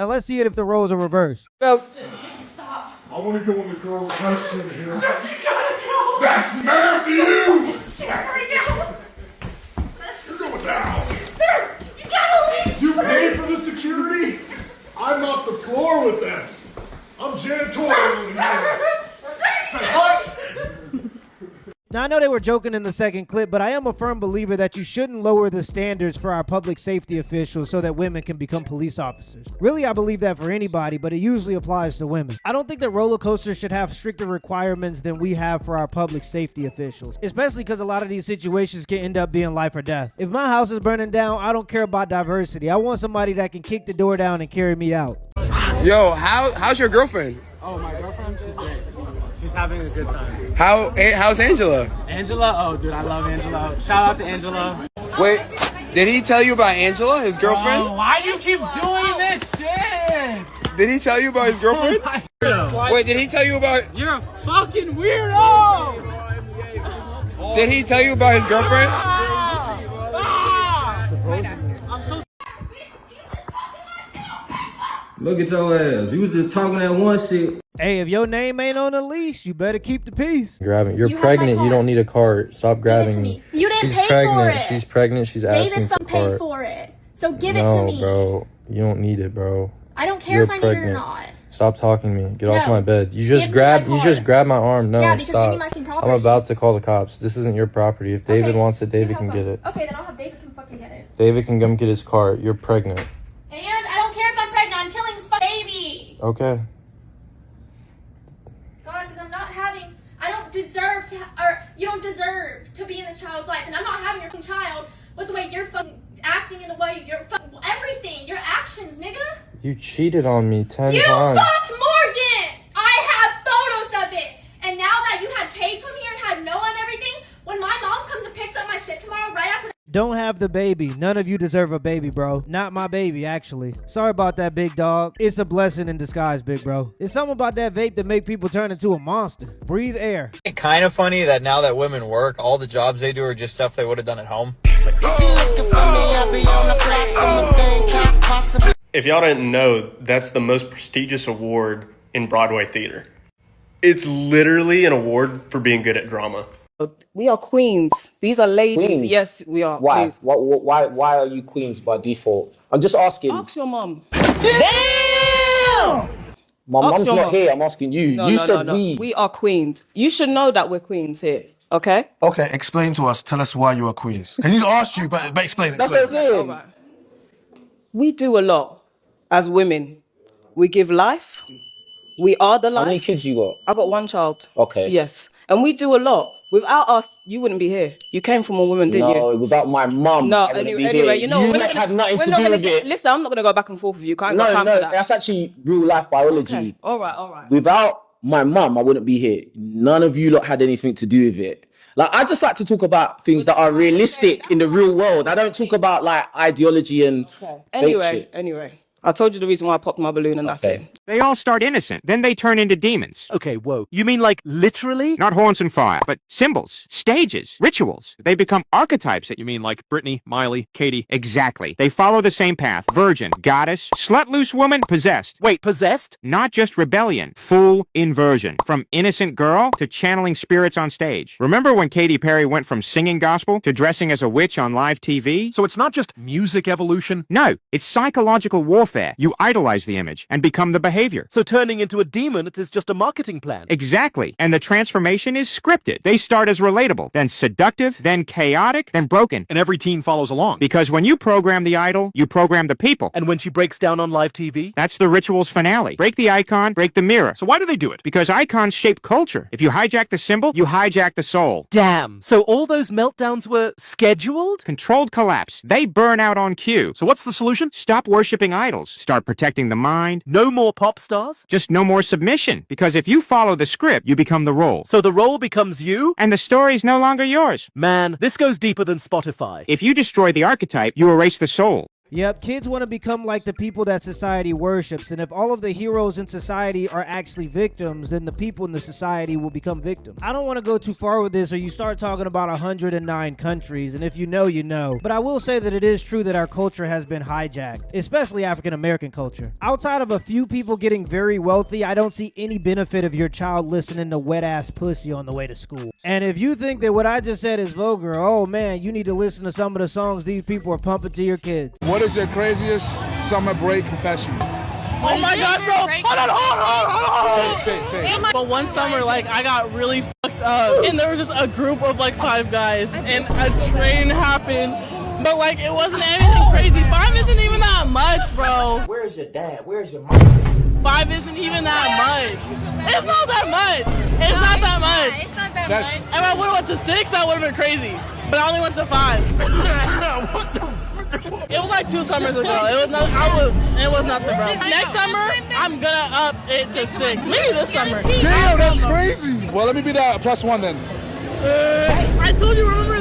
Now let's see it if the roles are reversed. Go. Stop. I want to go in the girl's restroom here. Sir, you gotta go. That's mad to you. Sir, right now. You're going down. Sir, you gotta leave. You paid for the security? I'm off the floor with them. I'm janitorial. Now, I know they were joking in the second clip, but I am a firm believer that you shouldn't lower the standards for our public safety officials so that women can become police officers. Really, I believe that for anybody, but it usually applies to women. I don't think that roller coasters should have stricter requirements than we have for our public safety officials, especially because a lot of these situations can end up being life or death. If my house is burning down, I don't care about diversity. I want somebody that can kick the door down and carry me out. Yo, how's your girlfriend? Oh, my girlfriend? She's great. She's having a good time. How's Angela? Angela? Oh, dude, I love Angela. Shout out to Angela. Wait, did he tell you about Angela, his girlfriend? Oh, why do you keep doing this shit? Did he tell you about his girlfriend? Wait, did he tell you about... You're a fucking weirdo! Did he tell you about his girlfriend? I'm so... Look at your ass. You was just talking that one shit. Hey, if your name ain't on the leash, you better keep the peace. Grabbing. You're pregnant. You don't need a card. Stop grabbing me. You didn't She's pay pregnant. for it. She's pregnant. She's asking for a David card. paid for it. So give it to me. No, bro. You don't need it, bro. I don't care You're if I pregnant. need it or not. Stop talking to me. Get off No. my bed. You just Give me my grabbed. You card. just grabbed my arm. No, Yeah, because stop. give me my fucking property. I'm about to call the cops. This isn't your property. If David Okay. wants it, David You can have get fun. it. Okay, then I'll have David come fucking get it. David can come get his car. You're pregnant. And I don't care if I'm pregnant. I'm killing this baby. Okay. God, because I'm not having. I don't deserve to, or you don't deserve to be in this child's life, and I'm not having your fucking child with the way you're fucking acting and the way you're fucking everything, your actions, nigga. You cheated on me 10 You times. fucked Morgan! I have photos of it! And now that you had Kate come here and had Noah and everything, when my mom comes and picks up my shit tomorrow right after Don't have the baby. None of you deserve a baby, bro. Not my baby, actually. Sorry about that, big dog. It's a blessing in disguise, big bro. It's something about that vape that make people turn into a monster. Breathe air. It's kind of funny that now that women work, all the jobs they do are just stuff they would have done at home. If y'all didn't know, that's the most prestigious award in Broadway theater. It's literally an award for being good at drama. We are queens. These are ladies. Queens? Yes, we are. Why? Please. Why are you queens by default? I'm just asking. Ask your mum. Damn! My mum's not here. I'm asking you. No, you no, said no. we. We are queens. You should know that we're queens here. Okay? Okay, explain to us. Tell us why you are queens. Because he's asked you, but explain it. That's what I'm saying. All right. We do a lot as women. We give life. We are the life. How many kids you got? I got one child. Okay. Yes. And we do a lot. Without us, you wouldn't be here. You came from a woman, didn't you? No, without my mum. No, I wouldn't be anyway, here. you know, you we're not not have nothing we're to not do gonna with it. Listen, I'm not going to go back and forth with you. I ain't got time No, for that. that's actually real life biology. Okay. All right. Without my mum, I wouldn't be here. None of you lot had anything to do with it. Like, I just like to talk about things that are realistic in the real world. I don't talk about like ideology and fake shit. Anyway. I told you the reason why I popped my balloon and that's it. They all start innocent, then they turn into demons. Okay, whoa. You mean like literally? Not horns and fire, but symbols, stages, rituals. They become archetypes. You mean like Brittany, Miley, Katie? Exactly. They follow the same path. Virgin, goddess, slut loose woman, possessed. Wait, possessed? Not just rebellion, full inversion. From innocent girl to channeling spirits on stage. Remember when Katy Perry went from singing gospel to dressing as a witch on live TV? So it's not just music evolution? No, it's psychological warfare. You idolize the image and become the behavior. So turning into a demon, it is just a marketing plan. Exactly. And the transformation is scripted. They start as relatable, then seductive, then chaotic, then broken. And every teen follows along. Because when you program the idol, you program the people. And when she breaks down on live TV? That's the ritual's finale. Break the icon, break the mirror. So why do they do it? Because icons shape culture. If you hijack the symbol, you hijack the soul. Damn. So all those meltdowns were scheduled? Controlled collapse. They burn out on cue. So what's the solution? Stop worshipping idols. Start protecting the mind. No more pop stars? Just no more submission. Because if you follow the script, you become the role. So the role becomes you? And the story's no longer yours. Man, this goes deeper than Spotify. If you destroy the archetype, you erase the soul. Yep, kids want to become like the people that society worships, and if all of the heroes in society are actually victims, then the people in the society will become victims. I don't want to go too far with this or you start talking about 109 countries, and if you know, you know. But I will say that it is true that our culture has been hijacked, especially African American culture. Outside of a few people getting very wealthy, I don't see any benefit of your child listening to wet ass pussy on the way to school. And if you think that what I just said is vulgar, oh man, you need to listen to some of the songs these people are pumping to your kids. What is your craziest summer break confession? Oh my gosh, bro! Hold on! Say. But one summer, like, I got really fucked up, and there was just a group of like 5 guys, and a train happened. But like, it wasn't anything crazy. 5 isn't even that much, bro. Where's your dad? Where's your mom? 5 isn't even that much. It's not that much. It's not that much. It's not that much. If I would have went to 6, that would have been crazy. But I only went to 5. It was like 2 summers ago. It was not. It was nothing, bro. Next summer, I'm gonna up it to 6. Maybe this summer. Damn, that's crazy. Well, let me be that +1 then. I told you. Remember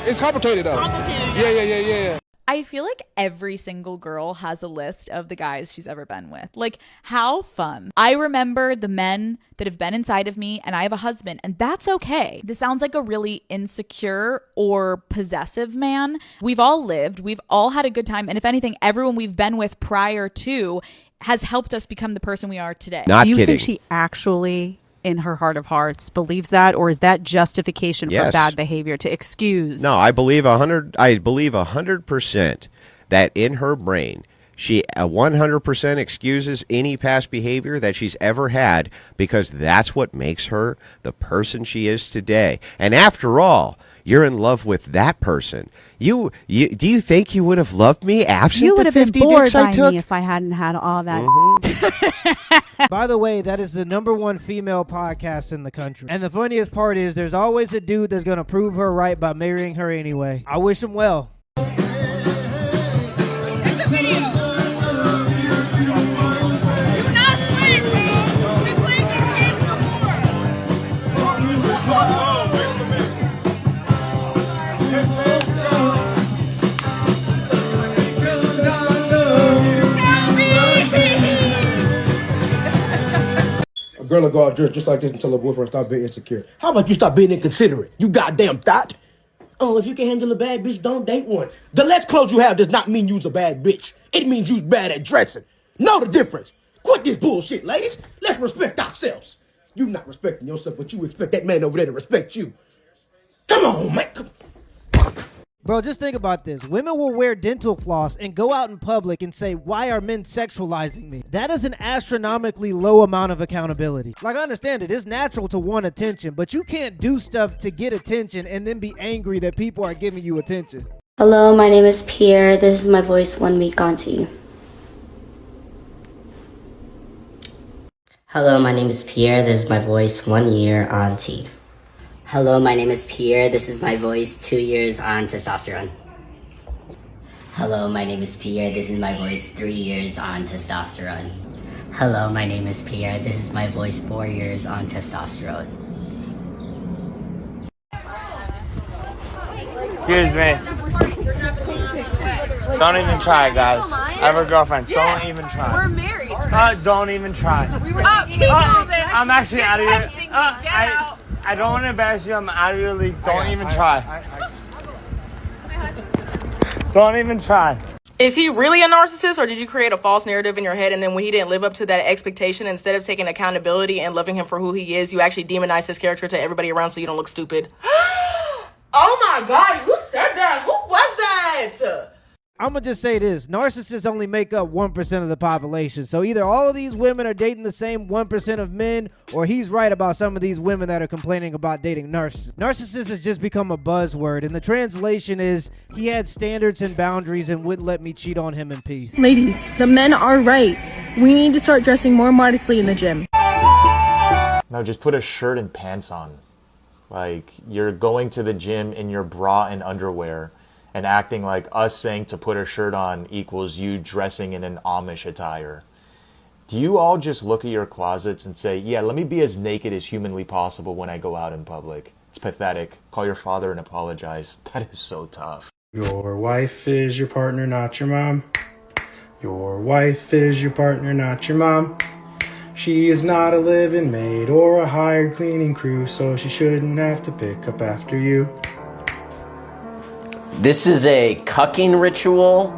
it's complicated though. Yeah. I feel like every single girl has a list of the guys she's ever been with. Like, how fun. I remember the men that have been inside of me, and I have a husband, and that's okay. This sounds like a really insecure or possessive man. We've all lived, we've all had a good time, and if anything, everyone we've been with prior to has helped us become the person we are today. Do you think she actually, in her heart of hearts, believes that, or is that justification for bad behavior to excuse? No, I believe 100% that in her brain she 100% excuses any past behavior that she's ever had because that's what makes her the person she is today. And after all, you're in love with that person. Do you think you would have loved me absent the 50 dicks I took? Me if I hadn't had all that. By the way, that is the #1 female podcast in the country. And the funniest part is there's always a dude that's going to prove her right by marrying her anyway. I wish him well. A girl will go out just like this and tell her boyfriend stop being insecure. How about you stop being inconsiderate? You goddamn thought. Oh, if you can handle a bad bitch, don't date one. The less clothes you have does not mean you's a bad bitch. It means you's bad at dressing. Know the difference. Quit this bullshit, ladies. Let's respect ourselves. You not respecting yourself, but you expect that man over there to respect you. Come on, man. Come on. Bro, just think about this. Women will wear dental floss and go out in public and say, why are men sexualizing me? That is an astronomically low amount of accountability. Like, I understand it. It's natural to want attention, but you can't do stuff to get attention and then be angry that people are giving you attention. Hello, my name is Pierre. This is my voice 1 week auntie. Hello, my name is Pierre. This is my voice 1 year auntie. Hello, my name is Pierre. This is my voice 2 years on testosterone. Hello, my name is Pierre. This is my voice 3 years on testosterone. Hello, my name is Pierre. This is my voice 4 years on testosterone. Excuse me. Don't even try, guys. I have a girlfriend. Yeah. Don't even try. We're married. Don't even try. Keep moving. I'm actually out of here. Get out. I don't want to embarrass you. I'm out of your league. Don't even try. Don't even try. Is he really a narcissist, or did you create a false narrative in your head, and then when he didn't live up to that expectation, instead of taking accountability and loving him for who he is, you actually demonized his character to everybody around so you don't look stupid? Oh my God, who said that? Who was that? I'm going to just say this. Narcissists only make up 1% of the population. So either all of these women are dating the same 1% of men, or he's right about some of these women that are complaining about dating narcissists. Narcissist has just become a buzzword, and the translation is, he had standards and boundaries and wouldn't let me cheat on him in peace. Ladies, the men are right. We need to start dressing more modestly in the gym. No, just put a shirt and pants on. Like, you're going to the gym in your bra and underwear and acting like us saying to put a shirt on equals you dressing in an Amish attire. Do you all just look at your closets and say, yeah, let me be as naked as humanly possible when I go out in public? It's pathetic. Call your father and apologize. That is so tough. Your wife is your partner, not your mom. Your wife is your partner, not your mom. She is not a living maid or a hired cleaning crew, so she shouldn't have to pick up after you. This is a cucking ritual.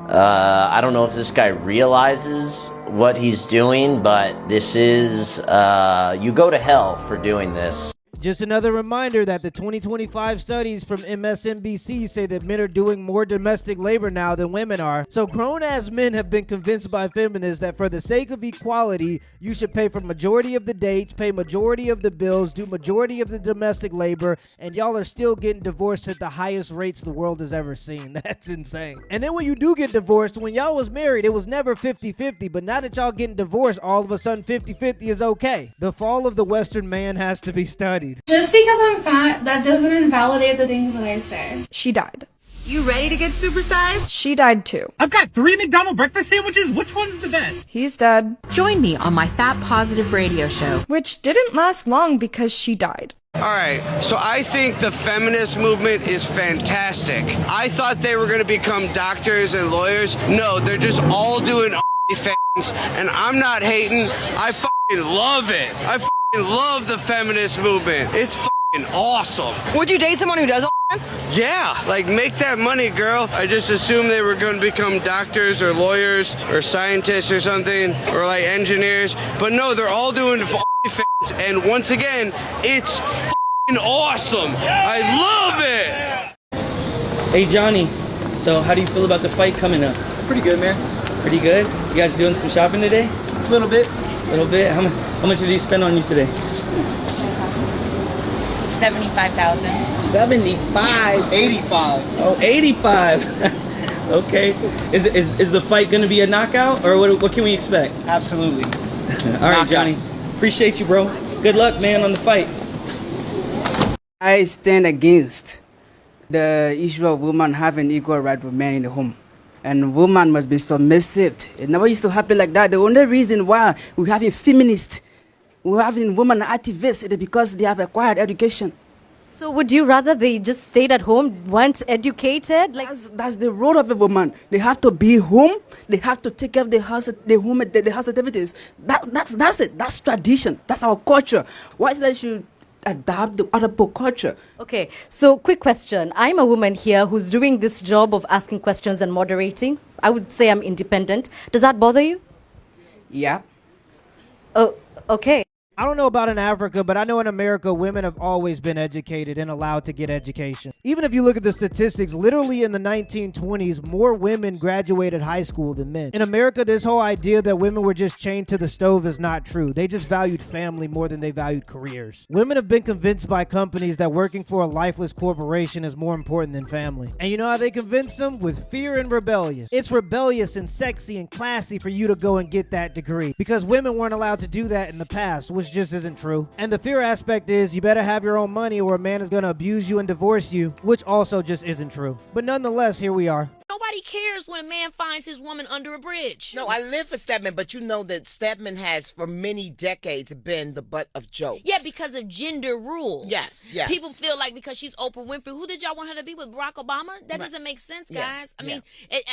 I don't know if this guy realizes what he's doing, but this is, you go to hell for doing this. Just another reminder that the 2025 studies from MSNBC say that men are doing more domestic labor now than women are. So grown-ass men have been convinced by feminists that for the sake of equality, you should pay for majority of the dates, pay majority of the bills, do majority of the domestic labor, and y'all are still getting divorced at the highest rates the world has ever seen. That's insane. And then when you do get divorced, when y'all was married, it was never 50-50, but now that y'all getting divorced, all of a sudden 50-50 is okay. The fall of the Western man has to be studied. Just because I'm fat, that doesn't invalidate the things that I say. She died. You ready to get supersized? She died too. I've got 3 McDonald's breakfast sandwiches. Which one's the best? He's dead. Join me on my Fat Positive radio show. Which didn't last long because she died. Alright, so I think the feminist movement is fantastic. I thought they were going to become doctors and lawyers. No, they're just all doing things, and I'm not hating. I fucking love it. I fucking love the feminist movement. It's fucking awesome. Would you date someone who does all that? Yeah, like make that money, girl. I just assumed they were going to become doctors or lawyers or scientists or something, or like engineers. But no, they're all doing things, and once again, it's fucking awesome. I love it. Hey Johnny, so how do you feel about the fight coming up? Pretty good, man. Pretty good? You guys doing some shopping today? A little bit. A little bit? How much did he spend on you today? 75,000. 75? 85. Oh, 85. Okay. Is the fight going to be a knockout, or what can we expect? Absolutely. All right, Johnny. Appreciate you, bro. Good luck, man, on the fight. I stand against the issue of women having equal right with men in the home. And women must be submissive. It never used to happen like that. The only reason why we're having feminists, we're having women activists, is because they have acquired education. So would you rather they just stayed at home, weren't educated? Like that's the role of a woman. They have to be home. They have to take care of the house, the home, the house activities. That's it. That's tradition. That's our culture. Why is that should adapt the other culture? Okay, so quick question. I'm a woman here who's doing this job of asking questions and moderating. I would say I'm independent. Does that bother you? Yeah. Oh, okay. I don't know about in Africa, but I know in America, women have always been educated and allowed to get education. Even if you look at the statistics, literally in the 1920s, more women graduated high school than men. In America, this whole idea that women were just chained to the stove is not true. They just valued family more than they valued careers. Women have been convinced by companies that working for a lifeless corporation is more important than family. And you know how they convinced them? With fear and rebellion. It's rebellious and sexy and classy for you to go and get that degree because women weren't allowed to do that in the past, which just isn't true. And the fear aspect is you better have your own money or a man is going to abuse you and divorce you, which also just isn't true. But nonetheless, here we are. Nobody cares when a man finds his woman under a bridge. No, I live for Stedman, but you know that Stedman has for many decades been the butt of jokes. Yeah, because of gender rules. Yes. People feel like because she's Oprah Winfrey, who did y'all want her to be with, Barack Obama? That doesn't make sense, guys. I mean,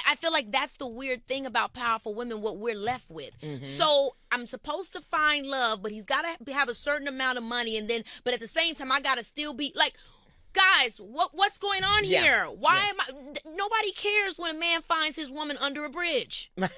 I feel like that's the weird thing about powerful women, what we're left with. So I'm supposed to find love, but he's got to have a certain amount of money, but at the same time, I got to still be like, guys, what's going on here? Why am I? Nobody cares when a man finds his woman under a bridge. No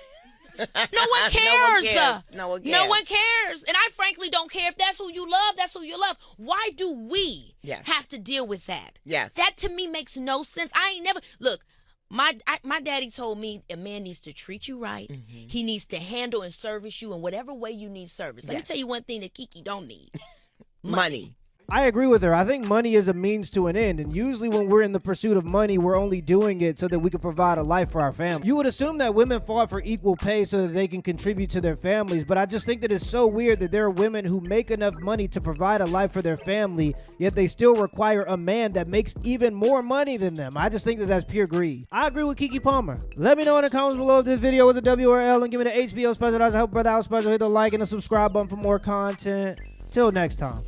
one cares. No one cares. No one cares. And I frankly don't care if that's who you love. That's who you love. Why do we have to deal with that? Yes. That to me makes no sense. I ain't never look. My daddy told me a man needs to treat you right. He needs to handle and service you in whatever way you need service. Let me tell you one thing that Kiki don't need: money. I agree with her. I think money is a means to an end, and usually when we're in the pursuit of money, we're only doing it so that we can provide a life for our family. You would assume that women fought for equal pay so that they can contribute to their families, but I just think that it's so weird that there are women who make enough money to provide a life for their family, yet they still require a man that makes even more money than them. I just think that that's pure greed. I agree with Kiki Palmer. Let me know in the comments below if this video was a W or L, and give me the HBO special. That's a Help Brother Out special. Hit the like and the subscribe button for more content. Till next time.